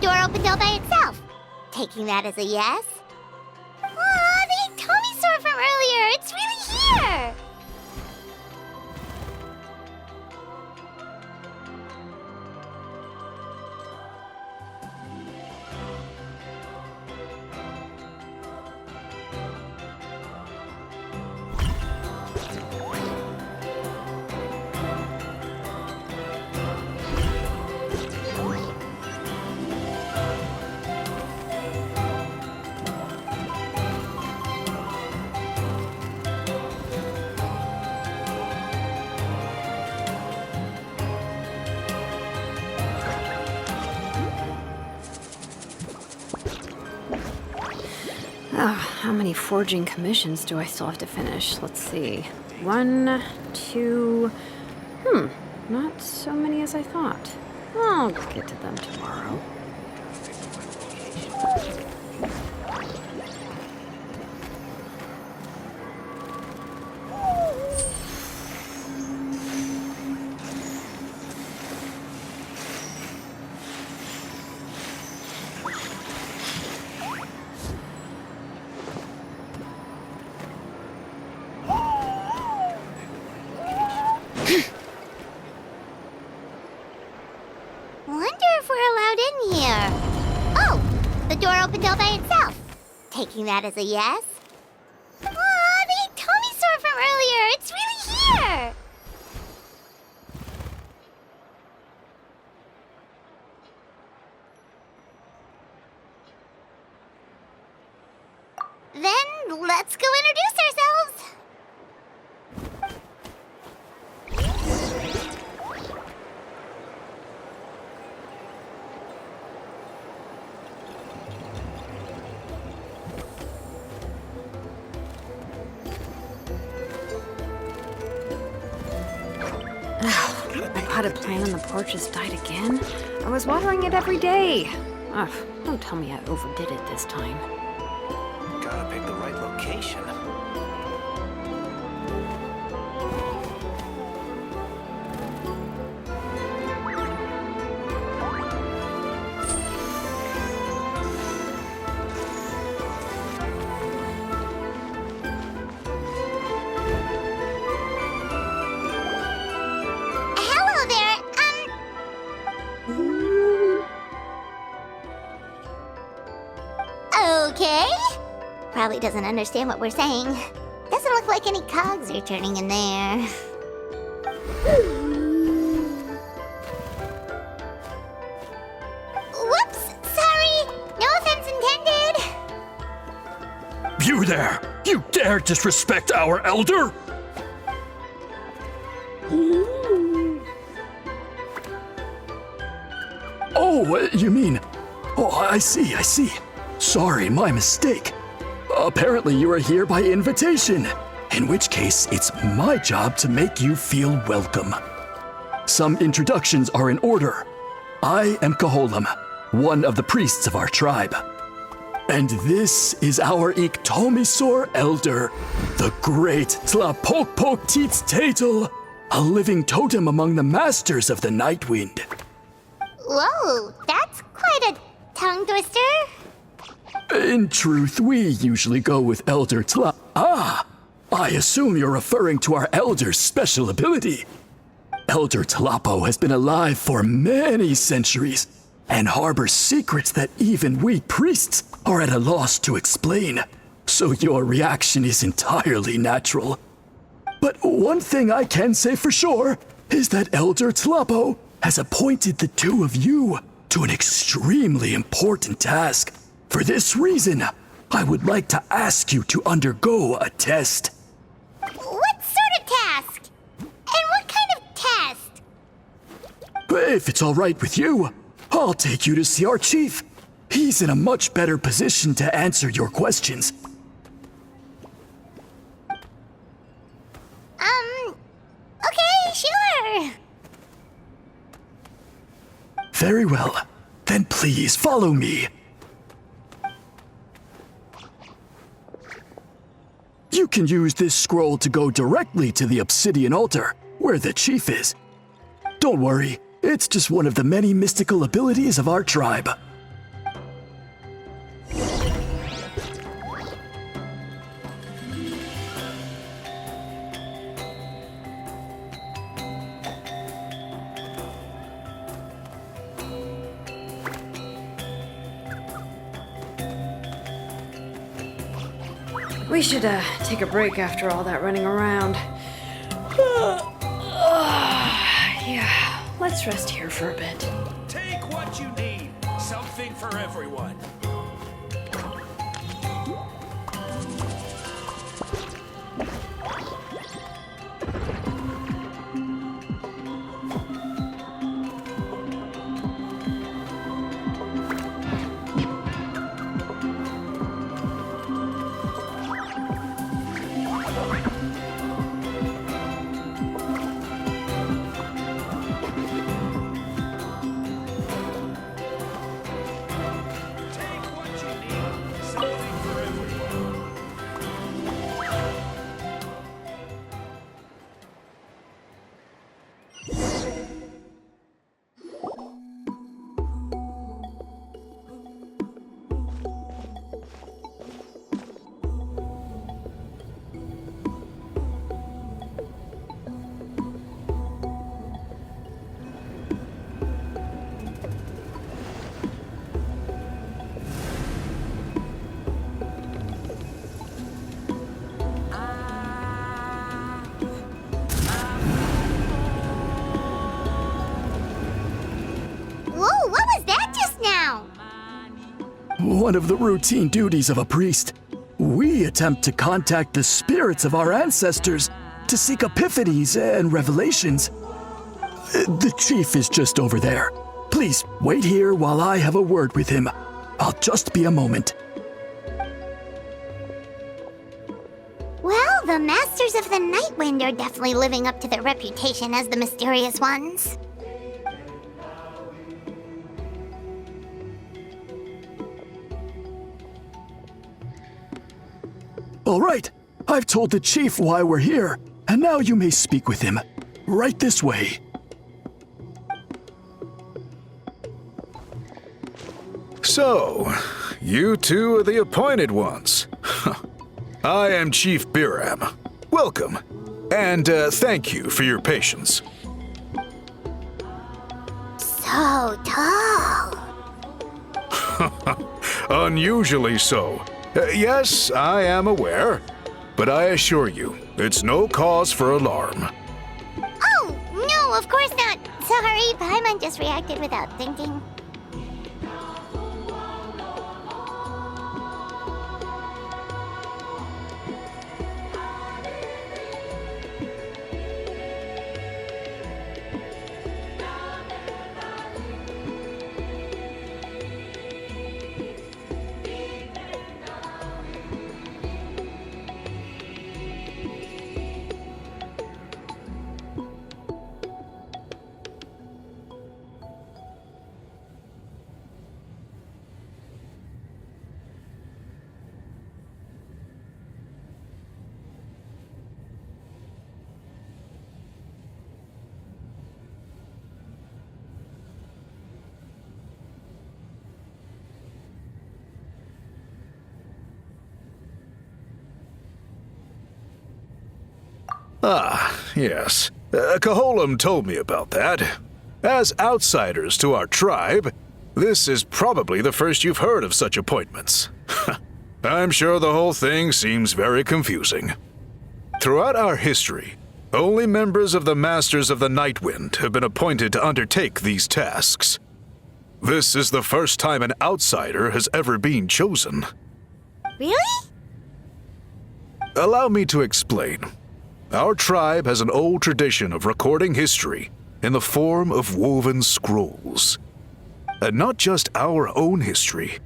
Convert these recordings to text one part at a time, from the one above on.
door opened all by itself. Taking that as a yes? Aw, the AkaneSato from earlier! It's really here! How many forging commissions do I still have to finish? Let's see. 1, 2... not so many as I thought. I'll get to them tomorrow. Wonder if we're allowed in here. Oh, the door opened all by itself. Taking that as a yes? Aw, the AkaneSato from earlier! It's really here! Then let's go introduce ourselves. My potted plant on the porch has died again. I was watering it every day. Ugh, don't tell me I overdid it this time. Gotta pick the right location. Hello there, Okay. Probably doesn't understand what we're saying. Doesn't look like any cogs are turning in there. Whoops, sorry. No offense intended. You there! You dare disrespect our elder? Oh, you mean... Oh, I see. Sorry, my mistake. Apparently you are here by invitation, in which case it's my job to make you feel welcome. Some introductions are in order. I am Kaholam, one of the priests of our tribe. And this is our AkaneSato elder, the great Tlapokpokteets a living totem among the masters of the Night Wind. Whoa, that's quite a tongue twister. In truth, we usually go with Elder Tla. Ah, I assume you're referring to our elder's special ability. Elder Tlapo has been alive for many centuries and harbors secrets that even we priests are at a loss to explain. So your reaction is entirely natural. But one thing I can say for sure is that Elder Tlapo has appointed the two of you to an extremely important task. For this reason, I would like to ask you to undergo a test. What sort of task? And what kind of test? If it's all right with you, I'll take you to see our chief. He's in a much better position to answer your questions. Okay, sure. Very well. Then please follow me. You can use this scroll to go directly to the obsidian altar, where the chief is. Don't worry, it's just one of the many mystical abilities of our tribe. We should take a break after all that running around. Yeah, let's rest here for a bit. Take what you need. Something for everyone. Whoa, what was that just now? One of the routine duties of a priest. We attempt to contact the spirits of our ancestors to seek epiphanies and revelations. The chief is just over there. Please wait here while I have a word with him. I'll just be a moment. Well, the Masters of the Night Wind are definitely living up to their reputation as the mysterious ones. All right, I've told the chief why we're here, and now you may speak with him. Right this way. So, you two are the appointed ones. I am Chief Biram. Welcome, and thank you for your patience. So tall. Unusually so. Yes, I am aware, but I assure you, it's no cause for alarm. Oh, no, of course not. Sorry, Paimon just reacted without thinking. Ah, yes. Kaholam told me about that. As outsiders to our tribe, this is probably the first you've heard of such appointments. I'm sure the whole thing seems very confusing. Throughout our history, only members of the Masters of the Night Wind have been appointed to undertake these tasks. This is the first time an outsider has ever been chosen. Really? Allow me to explain. Our tribe has an old tradition of recording history in the form of woven scrolls. And not just our own history.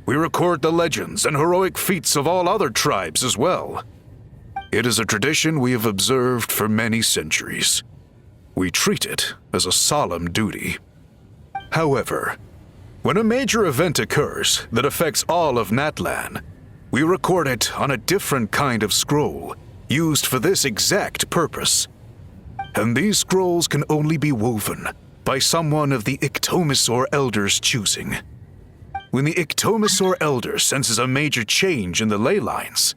We record the legends and heroic feats of all other tribes as well. It is a tradition we have observed for many centuries. We treat it as a solemn duty. However, when a major event occurs that affects all of Natlan, we record it on a different kind of scroll, used for this exact purpose. And these scrolls can only be woven by someone of the Iktomisor Elder's choosing. When the Iktomisor Elder senses a major change in the ley lines,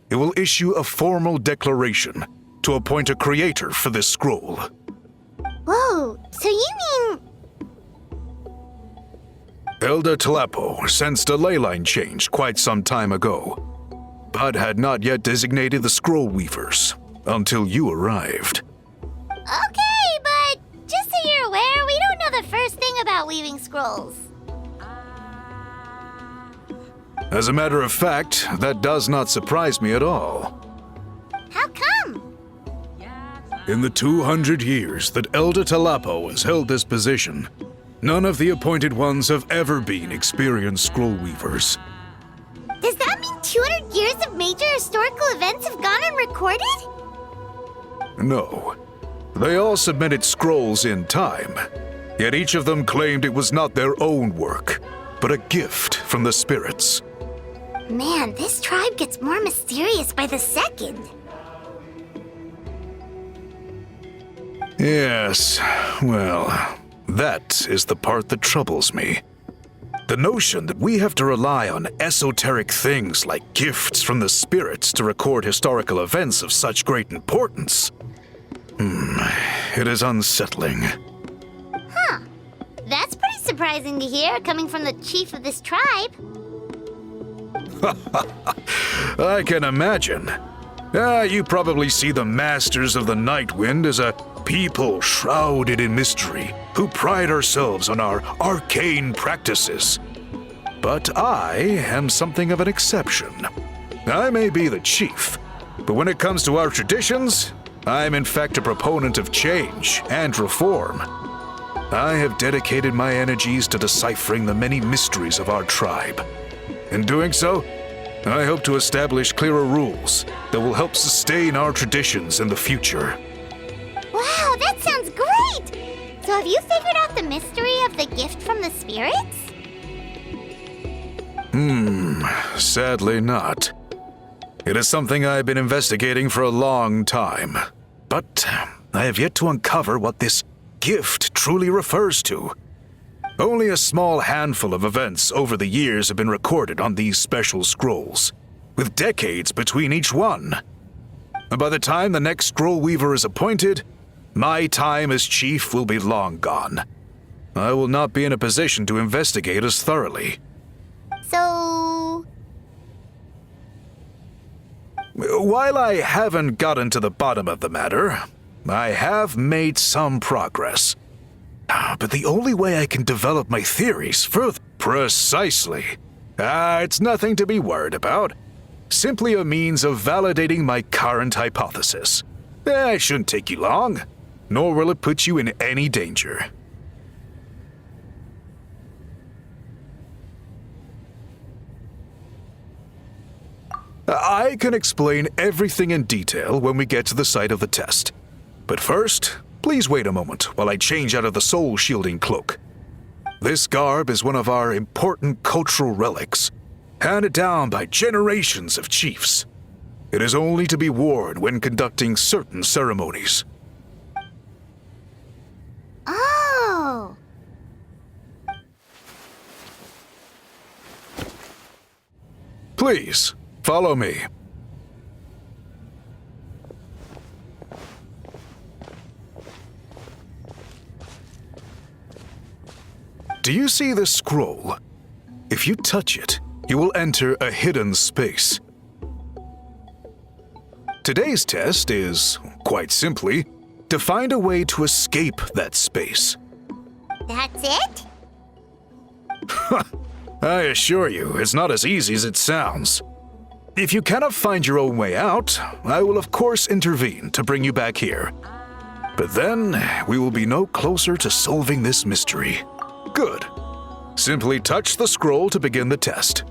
it will issue a formal declaration to appoint a creator for this scroll. Whoa, so you mean... Elder Tlapo sensed a ley line change quite some time ago. but had not yet designated the scroll weavers until you arrived. Okay, but just so you're aware, we don't know the first thing about weaving scrolls. As a matter of fact, that does not surprise me at all. How come? In the 200 years that Elder Talapo has held this position, none of the appointed ones have ever been experienced scroll weavers. Does that mean 200 years of major historical events have gone unrecorded? No. They all submitted scrolls in time, yet each of them claimed it was not their own work, but a gift from the spirits. Man, this tribe gets more mysterious by the second. Yes, well, that is the part that troubles me. The notion that we have to rely on esoteric things like gifts from the spirits to record historical events of such great importance. It is unsettling. Huh. That's pretty surprising to hear, coming from the chief of this tribe. I can imagine. You probably see the Masters of the Night Wind as a people shrouded in mystery, who pride ourselves on our arcane practices. But I am something of an exception. I may be the chief, but when it comes to our traditions, I'm in fact a proponent of change and reform. I have dedicated my energies to deciphering the many mysteries of our tribe. In doing so, I hope to establish clearer rules that will help sustain our traditions in the future. Wow, that sounds great! So have you figured out the mystery of the gift from the spirits? Sadly not. It is something I've been investigating for a long time, but I have yet to uncover what this gift truly refers to. Only a small handful of events over the years have been recorded on these special scrolls, with decades between each one. By the time the next scroll weaver is appointed, my time as chief will be long gone. I will not be in a position to investigate as thoroughly. So... While I haven't gotten to the bottom of the matter, I have made some progress. But the only way I can develop my theories further... Precisely. It's nothing to be worried about. Simply a means of validating my current hypothesis. It shouldn't take you long, nor will it put you in any danger. I can explain everything in detail when we get to the site of the test. But first, please wait a moment while I change out of the soul-shielding cloak. This garb is one of our important cultural relics, handed down by generations of chiefs. It is only to be worn when conducting certain ceremonies. Oh! Please, follow me. Do you see this scroll? If you touch it, you will enter a hidden space. Today's test is, quite simply, to find a way to escape that space. That's it? I assure you, it's not as easy as it sounds. If you cannot find your own way out, I will of course intervene to bring you back here. But then, we will be no closer to solving this mystery. Good. Simply touch the scroll to begin the test.